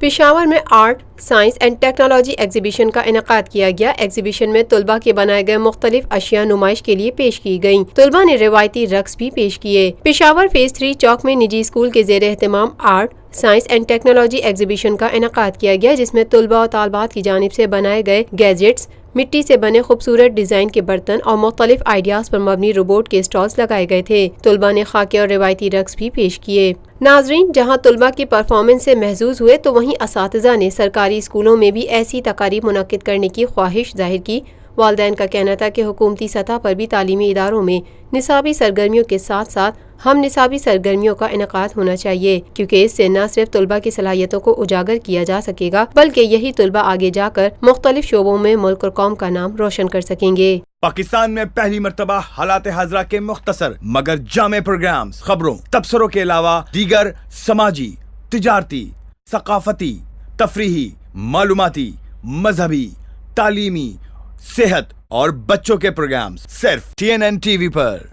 پشاور میں art, science and technology exhibition کا انعقاد کیا گیا۔ ایگزیبیشن میں طلباء کے بنائے گئے مختلف اشیاء نمائش کے لیے پیش کی گئیں۔ طلباء نے روایتی رقص بھی پیش کیے۔ پشاور فیز 3 چوک میں نجی اسکول کے زیر اہتمام art, science and technology exhibition کا انعقاد کیا گیا، جس میں طلباء و طالبات کی جانب سے بنائے گئے گیجٹس، مٹی سے بنے خوبصورت ڈیزائن کے برتن اور مختلف آئیڈیاز پر مبنی روبوٹ کے اسٹالز لگائے گئے تھے۔ طلباء نے خاکے اور روایتی رقص بھی پیش کیے۔ ناظرین، جہاں طلباء کی پرفارمنس سے محظوظ ہوئے تو وہیں اساتذہ نے سرکاری اسکولوں میں بھی ایسی تقاریب منعقد کرنے کی خواہش ظاہر کی۔ والدین کا کہنا تھا کہ حکومتی سطح پر بھی تعلیمی اداروں میں نصابی سرگرمیوں کے ساتھ ساتھ ہم نصابی سرگرمیوں کا انعقاد ہونا چاہیے، کیونکہ اس سے نہ صرف طلباء کی صلاحیتوں کو اجاگر کیا جا سکے گا بلکہ یہی طلباء آگے جا کر مختلف شعبوں میں ملک اور قوم کا نام روشن کر سکیں گے۔ پاکستان میں پہلی مرتبہ حالات حاضرہ کے مختصر مگر جامع پروگرامز، خبروں، تبصروں کے علاوہ دیگر سماجی، تجارتی، ثقافتی، تفریحی، معلوماتی، مذہبی، تعلیمی، صحت اور بچوں کے پروگرامز صرف TNN TV پر۔